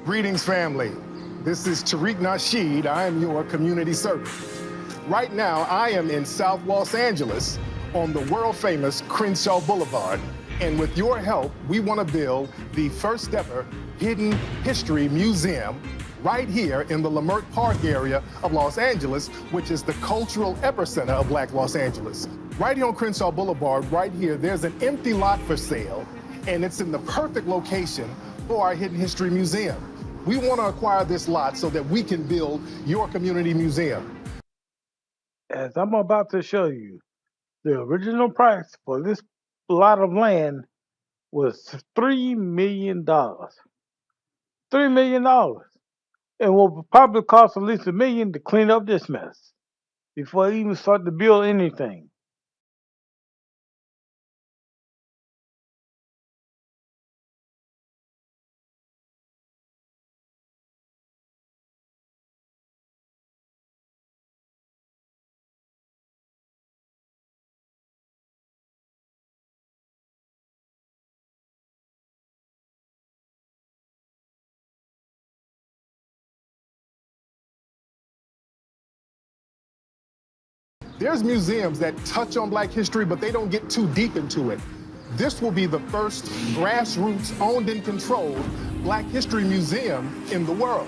Greetings, family. This is Tariq Nasheed. I am your community servant. Right now, I am in South Los Angeles on the world famous Crenshaw Boulevard. And with your help, we want to build the first ever hidden history museum right here in the Leimert Park area of Los Angeles, which is the cultural epicenter of Black Los Angeles. Right here on Crenshaw Boulevard, right here, there's an empty lot for sale, and it's in the perfect location for our hidden history museum. We want to acquire this lot so that we can build your community museum. As I'm about to show you, the original price for this lot of land was $3 million. $3 million. And will probably cost at least $1 million to clean up this mess before I even start to build anything. There's museums that touch on Black history, but they don't get too deep into it. This will be the first grassroots owned and controlled Black history museum in the world.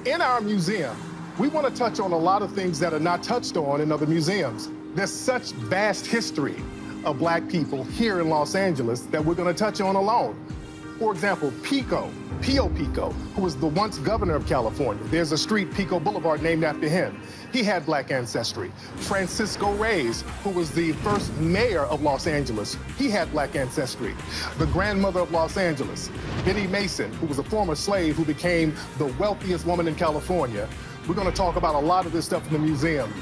In our museum, we want to touch on a lot of things that are not touched on in other museums. There's such vast history of Black people here in Los Angeles that we're going to touch on alone. For example, Pio Pico, who was the once governor of California. There's a street, Pico Boulevard, named after him. He had Black ancestry. Francisco Reyes, who was the first mayor of Los Angeles, he had Black ancestry. The grandmother of Los Angeles, Benny Mason, who was a former slave who became the wealthiest woman in California. We're going to talk about a lot of this stuff in the museum.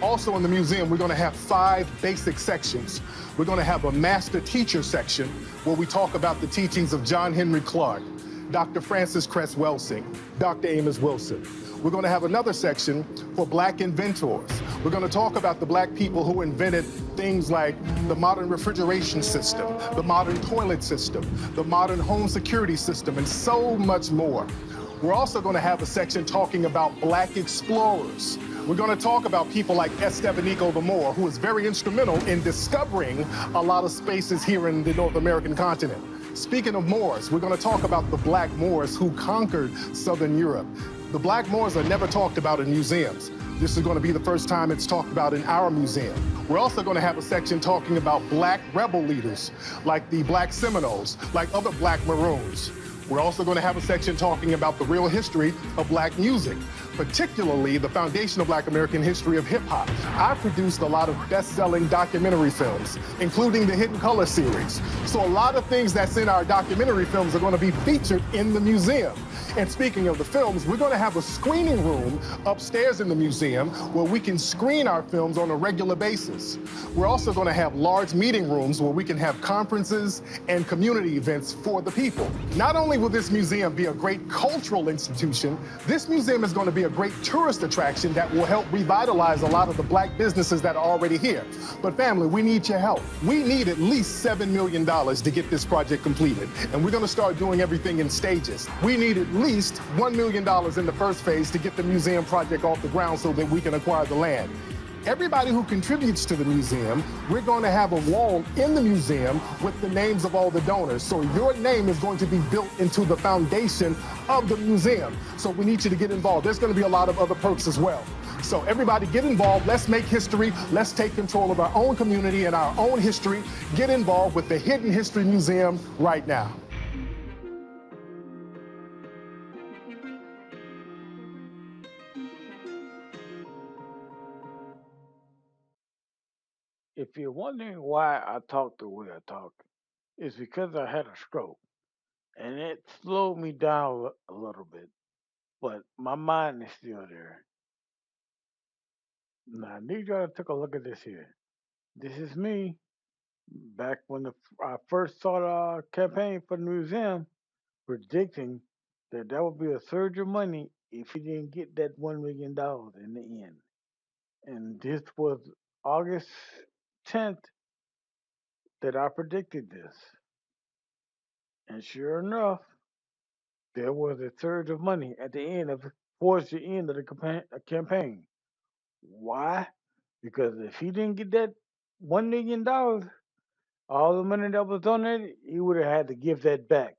Also in the museum, we're going to have 5 basic sections. We're going to have a master teacher section where we talk about the teachings of John Henry Clark, Dr. Francis Cress Welsing, Dr. Amos Wilson. We're going to have another section for Black inventors. We're going to talk about the Black people who invented things like the modern refrigeration system, the modern toilet system, the modern home security system, and so much more. We're also going to have a section talking about Black explorers. We're going to talk about people like Estevanico the Moor, who was very instrumental in discovering a lot of spaces here in the North American continent. Speaking of Moors, we're going to talk about the Black Moors who conquered Southern Europe. The Black Moors are never talked about in museums. This is going to be the first time it's talked about in our museum. We're also going to have a section talking about Black rebel leaders, like the Black Seminoles, like other Black Maroons. We're also going to have a section talking about the real history of Black music, particularly the foundational Black American history of hip hop. I produced a lot of best-selling documentary films, including the Hidden Color series. So a lot of things that's in our documentary films are going to be featured in the museum. And speaking of the films, we're going to have a screening room upstairs in the museum where we can screen our films on a regular basis. We're also going to have large meeting rooms where we can have conferences and community events for the people. Not only will this museum be a great cultural institution, this museum is going to be a great tourist attraction that will help revitalize a lot of the Black businesses that are already here. But family, we need your help. We need at least $7 million to get this project completed. And we're going to start doing everything in stages. We need at least $1 million in the first phase to get the museum project off the ground so that we can acquire the land. Everybody who contributes to the museum, we're going to have a wall in the museum with the names of all the donors. So your name is going to be built into the foundation of the museum. So we need you to get involved. There's going to be a lot of other perks as well. So everybody get involved. Let's make history. Let's take control of our own community and our own history. Get involved with the Hidden History Museum right now. If you're wondering why I talk the way I talk, it's because I had a stroke and it slowed me down a little bit, but my mind is still there. Now, I need y'all to take a look at this here. This is me back when I first saw the campaign for the museum, predicting that that would be a surge of money if he didn't get that $1 million in the end. And this was August 10th, that I predicted this. And sure enough, there was a surge of money at the end of towards the end of the campaign. Why? Because if he didn't get that $1 million, all the money that was donated, he would have had to give that back.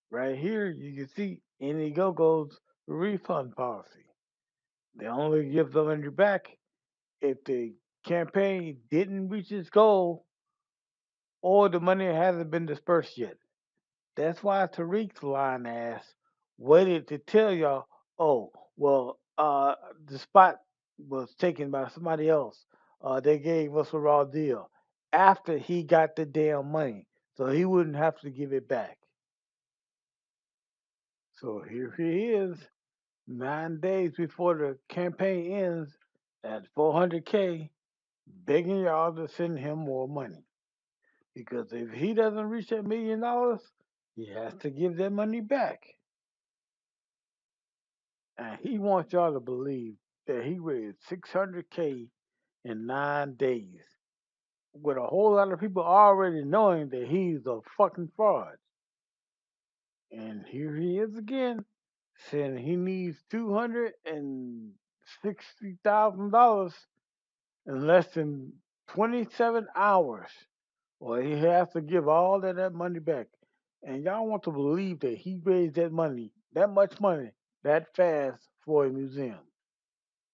Right here, you can see Indiegogo's refund policy. They only give the money back if the campaign didn't reach its goal or the money hasn't been dispersed yet. That's why Tariq's line ass waited to tell y'all, oh, well, the spot was taken by somebody else. They gave us a raw deal after he got the damn money. So he wouldn't have to give it back. So here he is, 9 days before the campaign ends at 400K, begging y'all to send him more money. Because if he doesn't reach that $1 million, he has to give that money back. And he wants y'all to believe that he raised 600K in 9 days, with a whole lot of people already knowing that he's a fucking fraud. And here he is again, saying he needs $260,000 in less than 27 hours, or he has to give all of that money back. And y'all want to believe that he raised that money, that much money, that fast for a museum.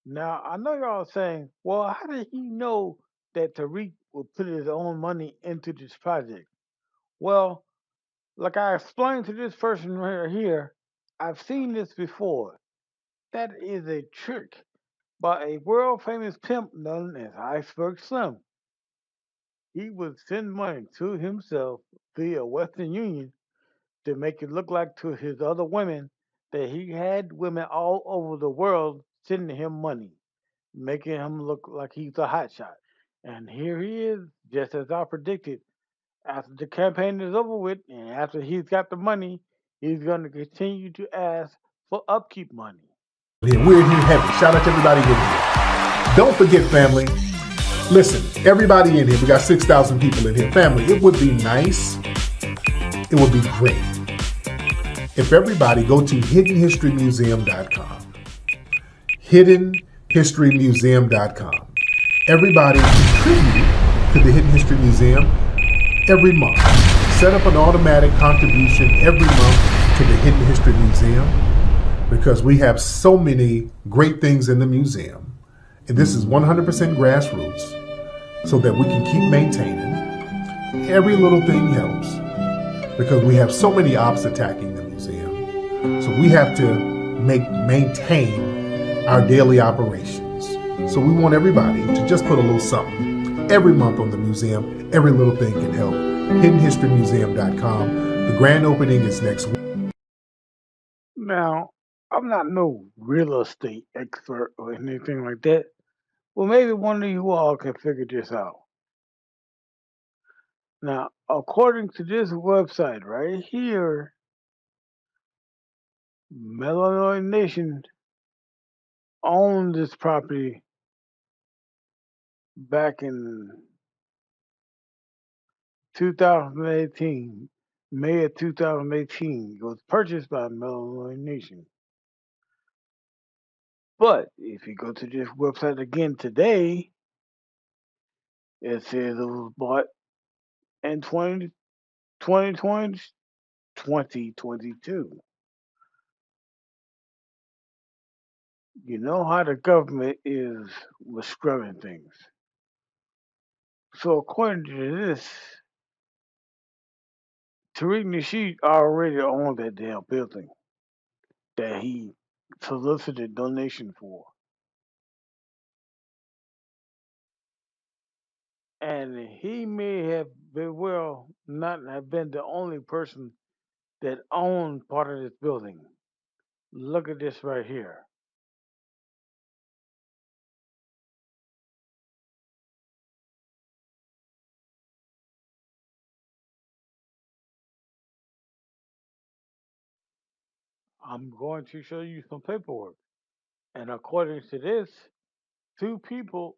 Now, I know y'all saying, well, how did he know that Tariq would put his own money into this project? Well, like I explained to this person right here, I've seen this before. That is a trick by a world famous pimp known as Iceberg Slim. He would send money to himself via Western Union to make it look like to his other women that he had women all over the world sending him money, making him look like he's a hotshot. And here he is, just as I predicted. After the campaign is over with and after he's got the money, he's going to continue to ask for upkeep money. We're here heavy. Shout out to everybody in here. Don't forget, family. Listen, everybody in here, we got 6,000 people in here. Family, it would be nice, it would be great if everybody go to hiddenhistorymuseum.com. Hiddenhistorymuseum.com. Everybody contribute to the Hidden History Museum every month. Set up an automatic contribution every month to the Hidden History Museum because we have so many great things in the museum. And this is 100% grassroots so that we can keep maintaining. Every little thing helps because we have so many ops attacking the museum. So we have to maintain our daily operations. So we want everybody to just put a little something every month on the museum. Every little thing can help. HiddenHistoryMuseum.com. The grand opening is next week. Now, I'm not no real estate expert or anything like that. Well, maybe one of you all can figure this out. Now, according to this website right here, Melanoid Nation owned this property back in 2018, May of 2018. It was purchased by Melanoid Nation. But if you go to this website again today, it says it was bought in 2020, 2022. You know how the government is with scrubbing things. So according to this, Tariq Nasheed already owned that damn building that he solicited donation for. And he may have very well not have been the only person that owned part of this building. Look at this right here. I'm going to show you some paperwork. And according to this, two people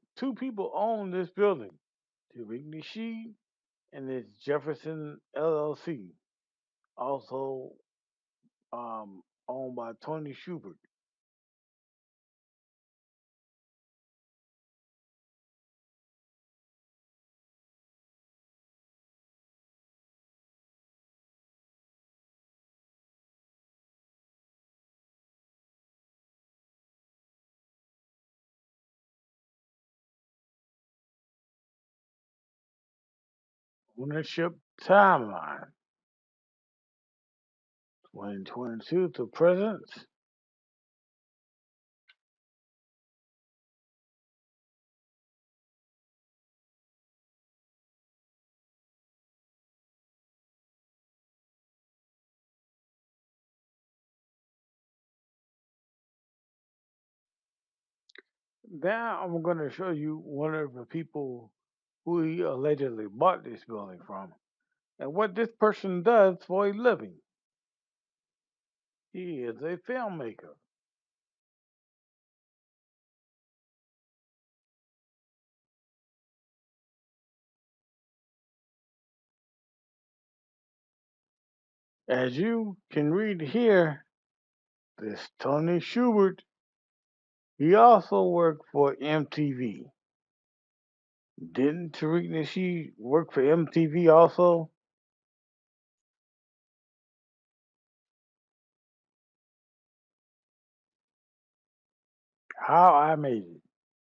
own this building. Tariq Nasheed and its Jefferson LLC, also owned by Tony Schubert. Ownership timeline 2022 to present. Now I'm going to show you one of the people who he allegedly bought this building from and what this person does for a living. He is a filmmaker. As you can read here, this Tony Schubert, he also worked for MTV. Didn't Tariq Nasheed work for MTV also? How I Made It.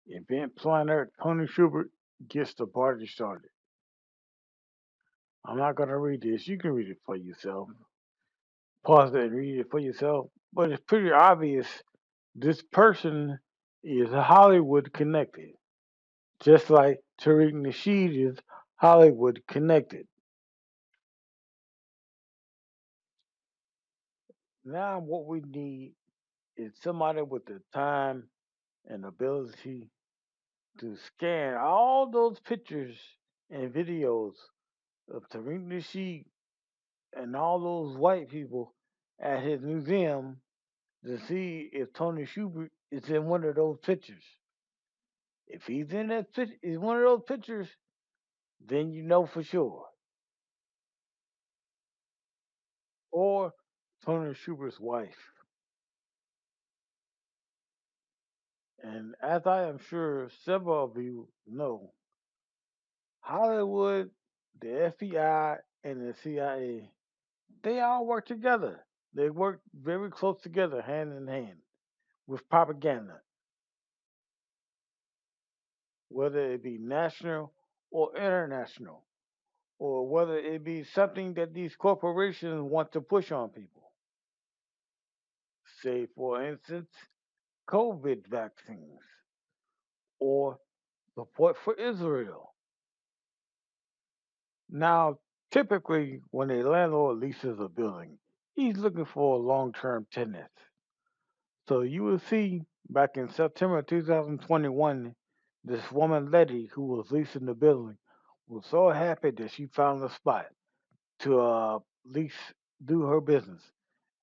Event planner Tony Schubert gets the party started. I'm not going to read this. You can read it for yourself. Pause it and read it for yourself. But it's pretty obvious this person is Hollywood connected, just like Tariq Nasheed is Hollywood connected. Now, what we need is somebody with the time and ability to scan all those pictures and videos of Tariq Nasheed and all those white people at his museum to see if Tony Schubert is in one of those pictures. If he's in that is one of those pictures, then you know for sure. Or Tony Schubert's wife. And as I am sure several of you know, Hollywood, the FBI, and the CIA, they all work together. They work very close together, hand in hand, with propaganda, whether it be national or international, or whether it be something that these corporations want to push on people. Say, for instance, COVID vaccines or support for Israel. Now, typically, when a landlord leases a building, he's looking for long term tenants. So you will see back in September 2021, this woman, Letty, who was leasing the building, was so happy that she found a spot to lease, do her business.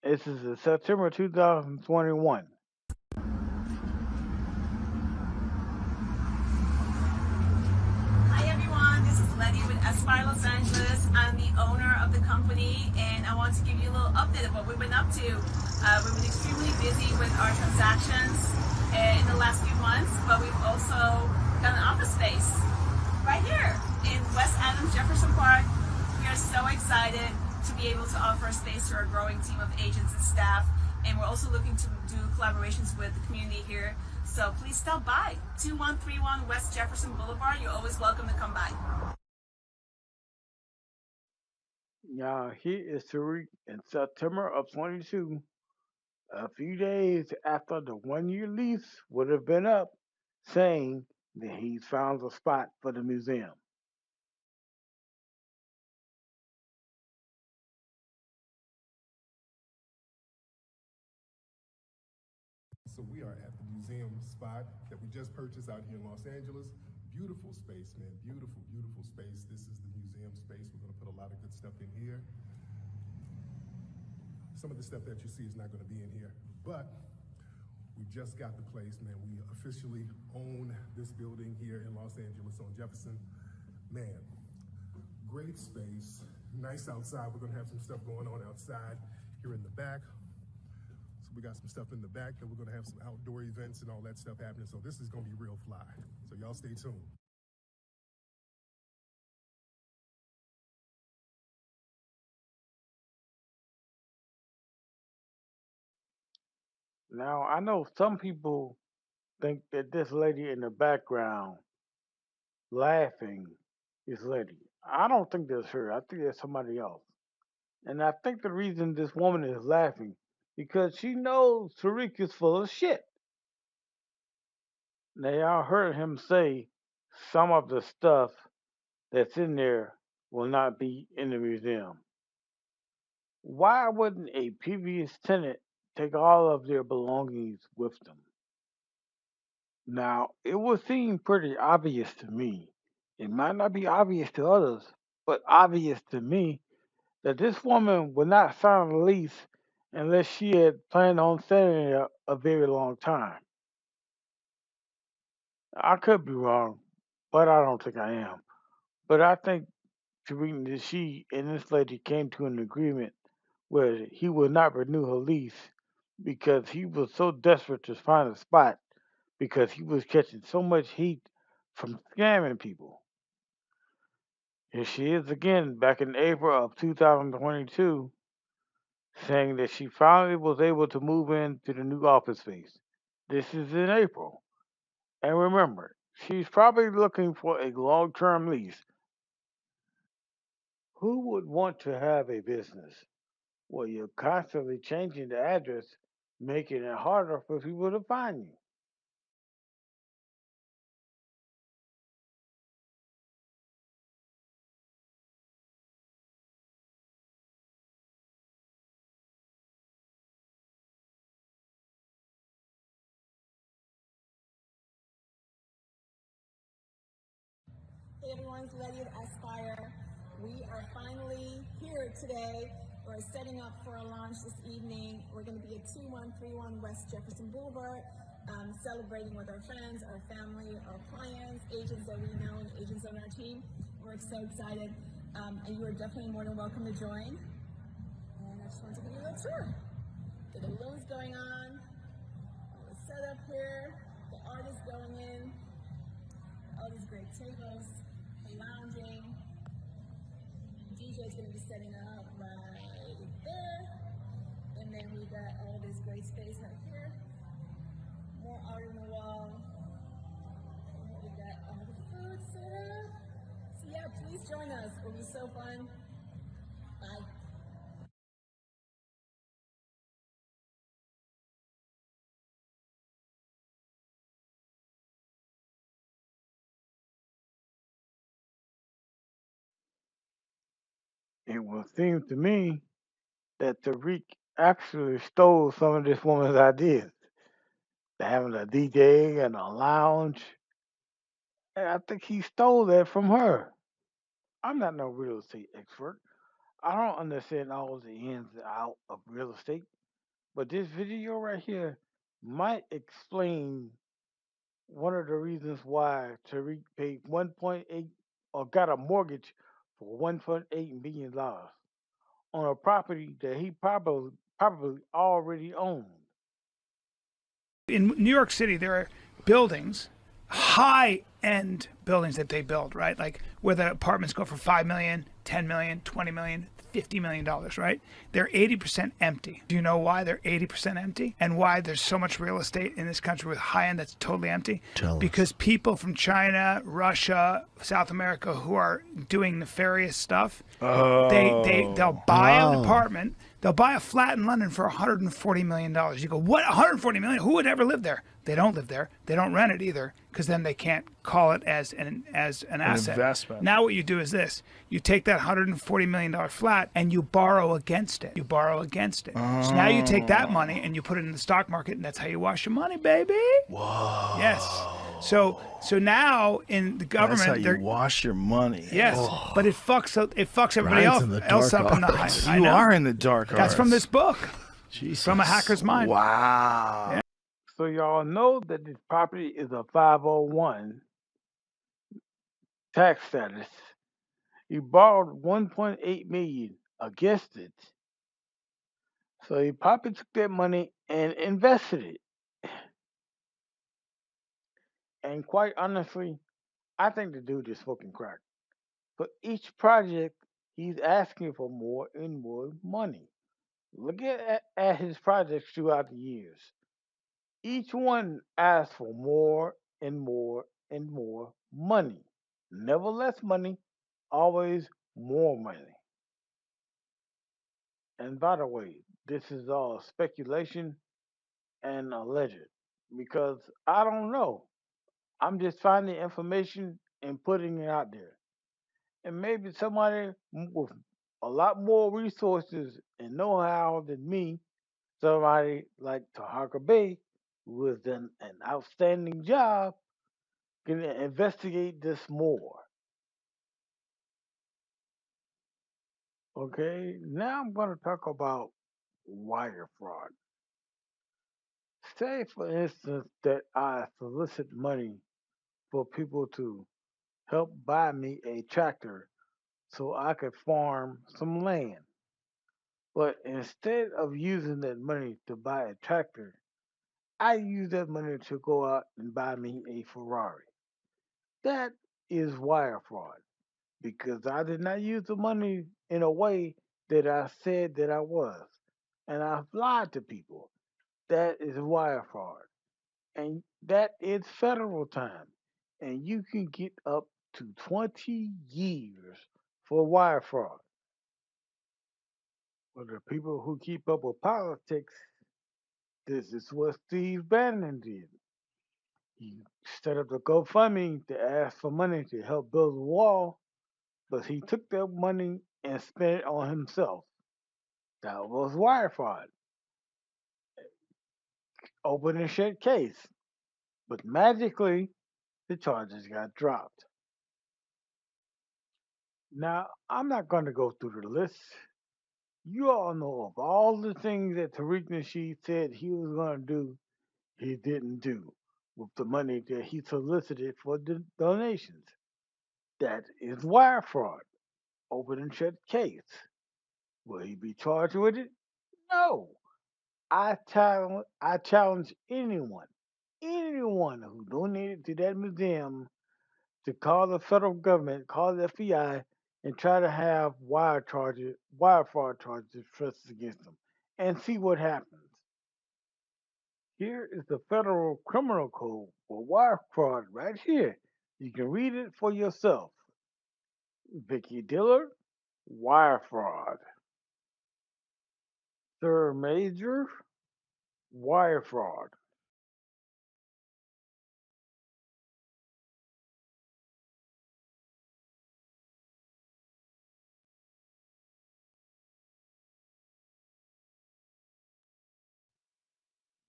This is in September 2021. Hi everyone, this is Letty with Aspire Los Angeles. I'm the owner of the company and I want to give you a little update of what we've been up to. We've been extremely busy with our transactions in the last few months, but we've also got an office space right here in West Adams Jefferson Park. We are so excited to be able to offer a space to our growing team of agents and staff, and we're also looking to do collaborations with the community here. So please stop by 2131 West Jefferson Boulevard. You're always welcome to come by. Now, here is Tariq in September of 22, a few days after the 1 year lease would have been up, saying that he's found a spot for the museum. So we are at the museum spot that we just purchased out here in Los Angeles. Beautiful space, man. Beautiful, beautiful space. This is the museum space. We're going to put a lot of good stuff in here. Some of the stuff that you see is not going to be in here, but we just got the place, man. We officially own this building here in Los Angeles on Jefferson. Man, great space, nice outside. We're gonna have some stuff going on outside here in the back. So we got some stuff in the back, and we're gonna have some outdoor events and all that stuff happening. So this is gonna be real fly. So y'all stay tuned. Now, I know some people think that this lady in the background laughing is Letty. I don't think that's her. I think that's somebody else. And I think the reason this woman is laughing because she knows Tariq is full of shit. Now, y'all heard him say some of the stuff that's in there will not be in the museum. Why wouldn't a previous tenant take all of their belongings with them? Now, it would seem pretty obvious to me. It might not be obvious to others, but obvious to me that this woman would not sign a lease unless she had planned on staying there a very long time. I could be wrong, but I don't think I am. But I think Tariq Nasheed and this lady came to an agreement where he would not renew her lease because he was so desperate to find a spot because he was catching so much heat from scamming people. Here she is again back in April of 2022 saying that she finally was able to move into the new office space. This is in April. And remember, she's probably looking for a long term lease. Who would want to have a business where you're constantly changing the address, making it harder for people to find you? Hey everyone, it's Letty with Aspire. We are finally here today. We're setting up for a launch this evening. We're going to be at 2131 West Jefferson Boulevard, celebrating with our friends, our family, our clients, agents that we know, and agents on our team. We're so excited, and you are definitely more than welcome to join. And I just want to give you a little tour. The balloons going on, all the setup here, the art is going in, all these great tables, lounging. DJ's gonna be setting up right there. And then we got all this great space right here. More art on the wall. And we got all the food set up. So yeah, please join us. It'll be so fun. Bye. It will seem to me that Tariq actually stole some of this woman's ideas. Having a DJ and a lounge. And I think he stole that from her. I'm not no real estate expert. I don't understand all the ins and out of real estate, but this video right here might explain one of the reasons why Tariq paid 1.8 or got a mortgage for $1.8 million on a property that he probably already owned. In New York City, there are buildings, high-end buildings that they build, right? Like where the apartments go for $5 million, $10 million, $20 million, $50 million, right? They're 80% empty. Do you know why they're 80% empty and why there's so much real estate in this country with high-end that's totally empty? Because people from China, Russia, South America who are doing nefarious stuff, they'll buy an apartment. They'll buy a flat in London for $140 million. You go, what, $140 million? Who would ever live there? They don't live there. They don't rent it either, because then they can't call it as an asset. Investment. Now what you do is this. You take that $140 million flat and you borrow against it. You borrow against it. So now you take that money and you put it in the stock market, and that's how you wash your money, baby. Whoa. Yes. So now in the government, that's how you wash your money. Yes, but it fucks everybody else up in the high. You are in the dark arts. That's from this book. Jesus. From a hacker's mind. Wow. Yeah. So y'all know that this property is a 501. tax status. He borrowed 1.8 million against it. So he probably took that money and invested it. And quite honestly, I think the dude is smoking crack. For each project, he's asking for more and more money. Look at his projects throughout the years. Each one asks for more and more and more money. Never less money, always more money. And by the way, this is all speculation and alleged because I don't know. I'm just finding information and putting it out there. And maybe somebody with a lot more resources and know how than me, somebody like Tahaka Bay, who has done an outstanding job, can investigate this more. Okay, now I'm going to talk about wire fraud. Say, for instance, that I solicit money for people to help buy me a tractor so I could farm some land. But instead of using that money to buy a tractor, I use that money to go out and buy me a Ferrari. That is wire fraud because I did not use the money in a way that I said that I was. And I've lied to people. That is wire fraud. And that is federal time. And you can get up to 20 years for wire fraud. For the people who keep up with politics, this is what Steve Bannon did. He set up a GoFundMe to ask for money to help build a wall, but he took that money and spent it on himself. That was wire fraud. Open and shut case. But magically, the charges got dropped. Now, I'm not going to go through the list. You all know of all the things that Tariq Nasheed said he was going to do, he didn't do with the money that he solicited for the donations. That is wire fraud. Open and shut case. Will he be charged with it? No. I challenge anyone who donated to that museum to call the federal government, call the FBI, and try to have wire fraud charges pressed against them, and see what happens. Here is the federal criminal code for wire fraud right here. You can read it for yourself. Vicky Diller, wire fraud. Sir Major, wire fraud.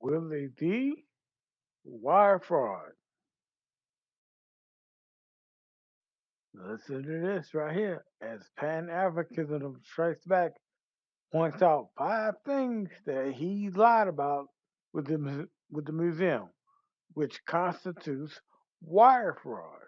Willie D, wire fraud. Listen to this right here. As Pan Africanism Strikes Back points out 5 things that he lied about with the museum, which constitutes wire fraud.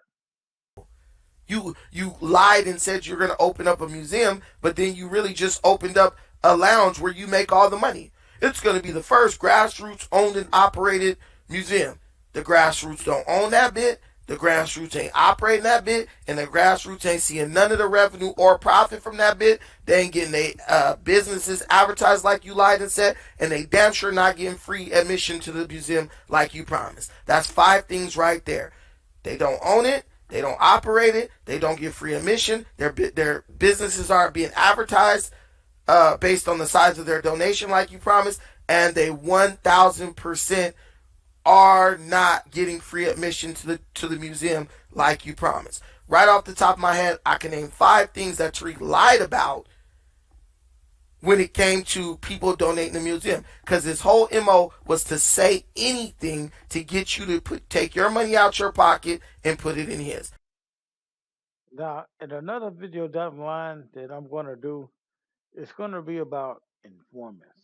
You lied and said you're going to open up a museum, but then you really just opened up a lounge where you make all the money. It's going to be the first grassroots owned and operated museum. The grassroots don't own that bit. The grassroots ain't operating that bit, and the grassroots ain't seeing none of the revenue or profit from that bit. They ain't getting their businesses advertised like you lied and said, and they damn sure not getting free admission to the museum like you promised. That's 5 things right there. They don't own it. They don't operate it. They don't get free admission. Their businesses aren't being advertised based on the size of their donation, like you promised, and they 1,000% are not getting free admission to the museum like you promised. Right off the top of my head, I can name 5 things that Tariq lied about when it came to people donating to the museum, because his whole MO was to say anything to get you to take your money out your pocket and put it in his. Now, in another video down the line that I'm going to do, it's going to be about informants.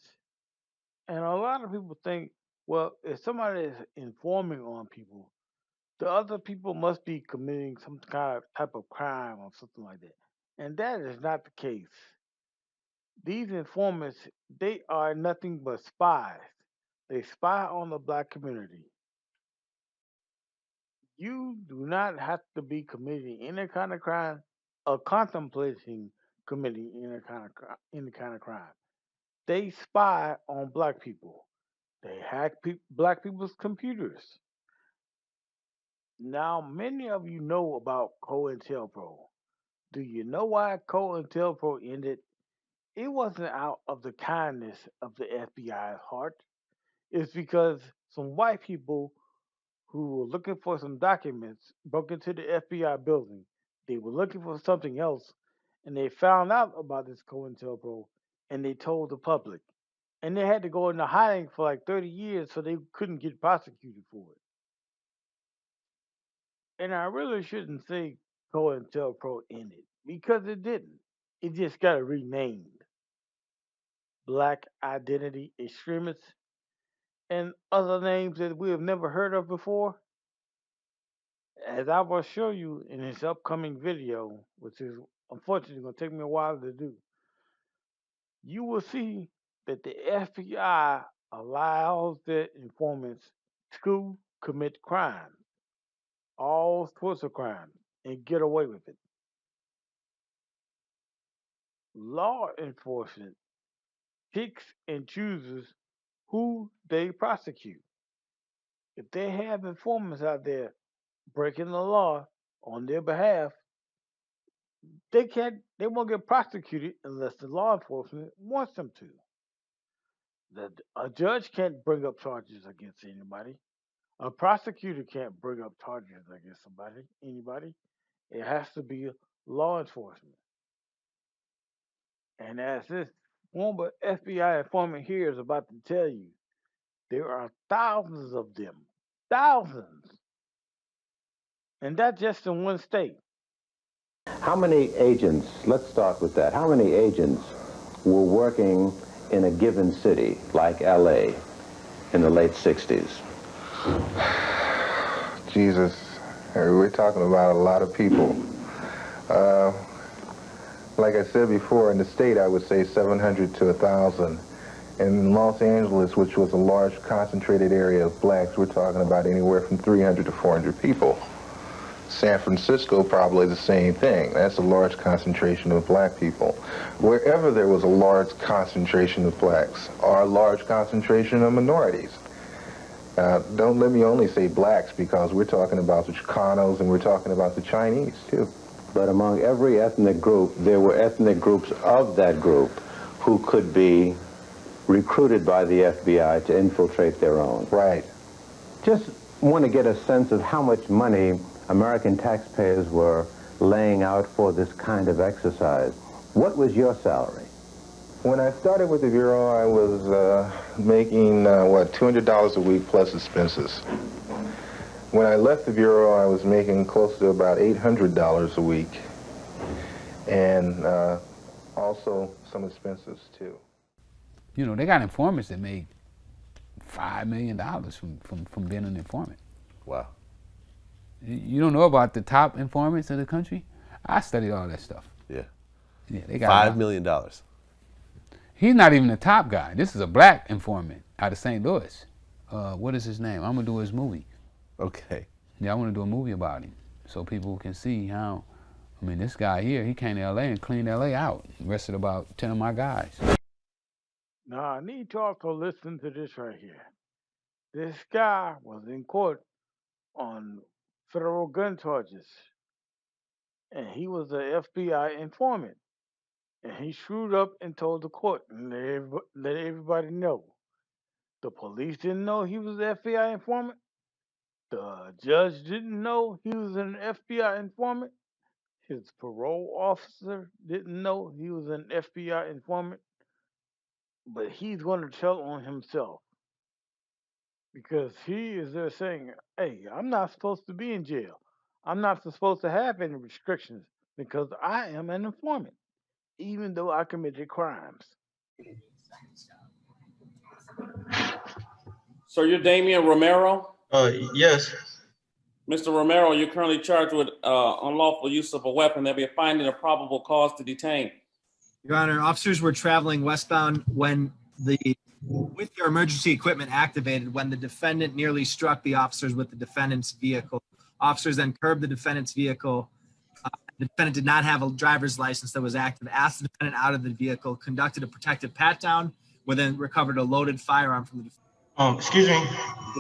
And a lot of people think, well, if somebody is informing on people, The other people must be committing some kind of type of crime or something like that. And that is not the case. These informants, they are nothing but spies. They spy on the black community. You do not have to be committing any kind of crime or contemplating committing any kind of crime. They spy on black people. They hack black people's computers. Now, many of you know about COINTELPRO. Do you know why COINTELPRO ended? It wasn't out of the kindness of the FBI's heart. It's because some white people who were looking for some documents broke into the FBI building. They were looking for something else, and they found out about this COINTELPRO, and they told the public. And they had to go into hiding for like 30 years so they couldn't get prosecuted for it. And I really shouldn't say COINTELPRO ended because it didn't. It just got renamed Black Identity Extremists and other names that we have never heard of before. As I will show you in this upcoming video, which is unfortunately going to take me a while to do, you will see that the FBI allows their informants to commit crimes, all sorts of crimes, and get away with it. Law enforcement picks and chooses who they prosecute. If they have informants out there breaking the law on their behalf, they won't get prosecuted unless the law enforcement wants them to. A judge can't bring up charges against anybody. A prosecutor can't bring up charges against anybody. It has to be law enforcement. And as this former FBI informant here is about to tell you, there are thousands of them. Thousands. And that's just in one state. How many agents, let's start with that, how many agents were working in a given city, like LA, in the late 60s? Jesus, we're talking about a lot of people. Like I said before, in the state, I would say 700 to 1,000. In Los Angeles, which was a large concentrated area of blacks, we're talking about anywhere from 300 to 400 people. San Francisco, probably the same thing. That's a large concentration of black people. Wherever there was a large concentration of blacks, or a large concentration of minorities. Don't let me only say blacks, because we're talking about the Chicanos and we're talking about the Chinese, too. But among every ethnic group, there were ethnic groups of that group who could be recruited by the FBI to infiltrate their own. Right. Just want to get a sense of how much money American taxpayers were laying out for this kind of exercise. What was your salary? When I started with the Bureau, I was making, $200 a week plus expenses. When I left the Bureau, I was making close to about $800 a week, and also some expenses, too. You know, they got informants that make $5 million from being an informant. Wow. You don't know about the top informants of the country? I studied all that stuff. Yeah. Yeah, they got $5 million. He's not even the top guy. This is a black informant out of St. Louis. What is his name? I'm gonna do his movie. Okay. Yeah, I want to do a movie about him so people can see how, I mean, this guy here, he came to LA and cleaned LA out, arrested about 10 of my guys. Now, I need to also listen to this right here. This guy was in court on federal gun charges, and he was an FBI informant. And he screwed up and told the court and let everybody know. The police didn't know he was an FBI informant. The judge didn't know he was an FBI informant. His parole officer didn't know he was an FBI informant. But he's going to tell on himself because he is there saying, hey, I'm not supposed to be in jail. I'm not supposed to have any restrictions because I am an informant, even though I committed crimes. So you're Damian Romero? Yes. Mr. Romero, you're currently charged with unlawful use of a weapon. There'll be a finding of probable cause to detain. Your Honor, officers were traveling westbound when with their emergency equipment activated when the defendant nearly struck the officers with the defendant's vehicle. Officers then curbed the defendant's vehicle. The defendant did not have a driver's license that was active, asked the defendant out of the vehicle, conducted a protective pat-down, then recovered a loaded firearm from the defendant. Excuse me.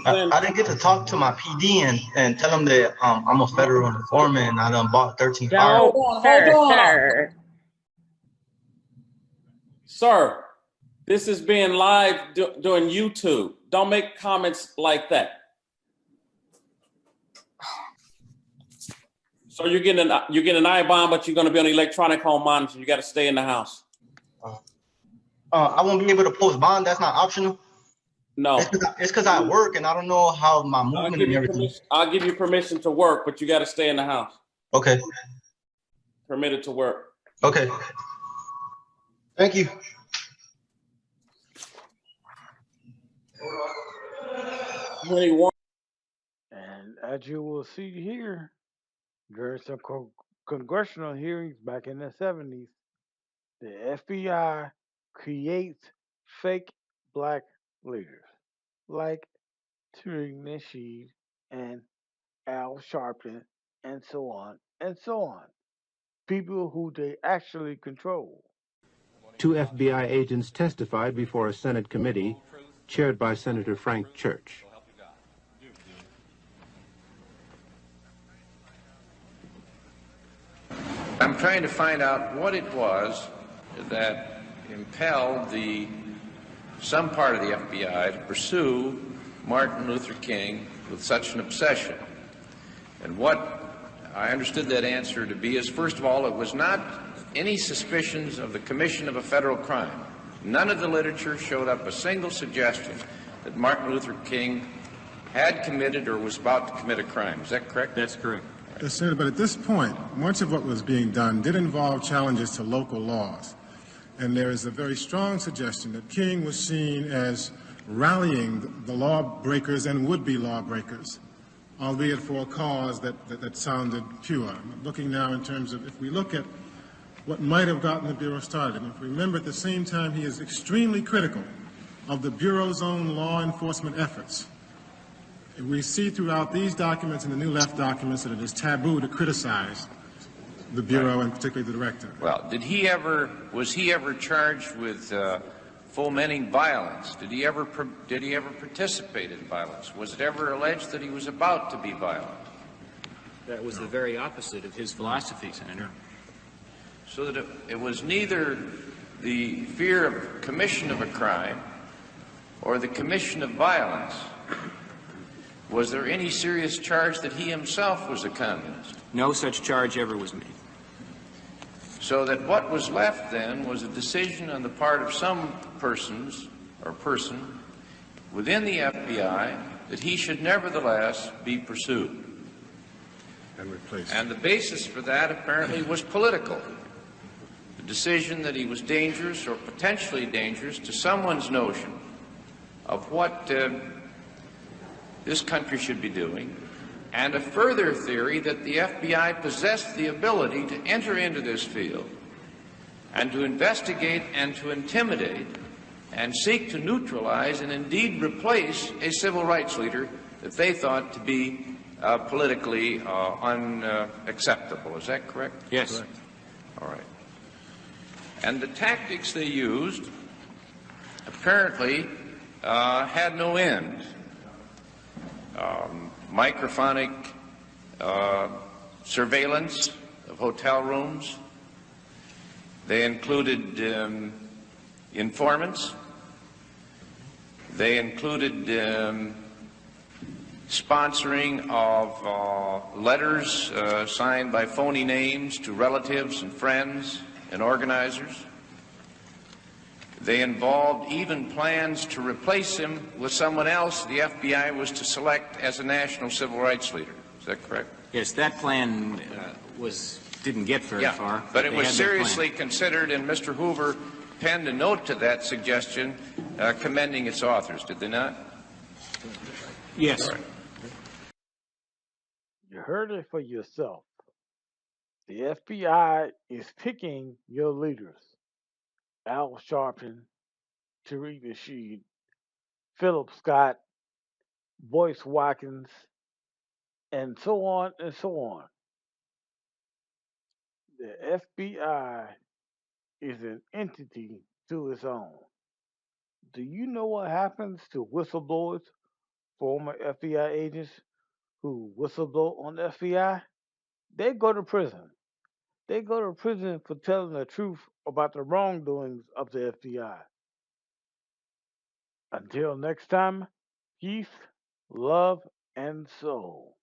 I didn't get to talk to my PD and tell him that I'm a federal informant and I done bought 13 firearms. Hold on. Sir, this is being live during YouTube. Don't make comments like that. So you're getting an I-bond, but you're going to be on electronic home monitor. You got to stay in the house. I won't be able to post bond. That's not optional. No. It's because I work and I don't know how my movement and everything. I'll give you permission to work, but you got to stay in the house. Okay. Permitted to work. Okay. Thank you. And as you will see here, during some congressional hearings back in the 70s, the FBI creates fake black leaders like Tariq Nasheed and Al Sharpton and so on and so on. People who they actually control. 2 FBI agents testified before a Senate committee chaired by Senator Frank Church. I'm trying to find out what it was that impelled some part of the FBI to pursue Martin Luther King with such an obsession. And what I understood that answer to be is, first of all, it was not any suspicions of the commission of a federal crime. None of the literature showed up a single suggestion that Martin Luther King had committed or was about to commit a crime. Is that correct? That's correct. Yes, Senator, but at this point, much of what was being done did involve challenges to local laws. And there is a very strong suggestion that King was seen as rallying the lawbreakers and would-be lawbreakers, albeit for a cause that sounded pure. I'm looking now in terms of, if we look at what might have gotten the Bureau started, and if we remember at the same time he is extremely critical of the Bureau's own law enforcement efforts. We see throughout these documents and the New Left documents that it is taboo to criticize the Bureau and particularly the director. Well, was he ever charged with fomenting violence? Did he ever participate in violence? Was it ever alleged that he was about to be violent? That was the very opposite of his philosophy, Senator. So that it was neither the fear of commission of a crime or the commission of violence. Was there any serious charge that he himself was a communist? No such charge ever was made. So that what was left then was a decision on the part of some persons or person within the FBI that he should nevertheless be pursued. And replaced. And the basis for that apparently was political. The decision that he was dangerous or potentially dangerous to someone's notion of what this country should be doing, and a further theory that the FBI possessed the ability to enter into this field and to investigate and to intimidate and seek to neutralize and indeed replace a civil rights leader that they thought to be politically unacceptable. Is that correct? Yes. Correct. All right. And the tactics they used apparently had no end. Microphonic surveillance of hotel rooms. They included informants. They included sponsoring of letters signed by phony names to relatives and friends and organizers. They involved even plans to replace him with someone else the FBI was to select as a national civil rights leader. Is that correct? Yes, that plan didn't get very far. But it was seriously considered, and Mr. Hoover penned a note to that suggestion commending its authors, did they not? Yes. Right. heard it for yourself. The FBI is picking your leaders. Al Sharpton, Tariq Nasheed, Philip Scott, Boyce Watkins, and so on and so on. The FBI is an entity to its own. Do you know what happens to whistleblowers, former FBI agents who whistleblow on the FBI? They go to prison. They go to prison for telling the truth about the wrongdoings of the FBI. Until next time, peace, love, and soul.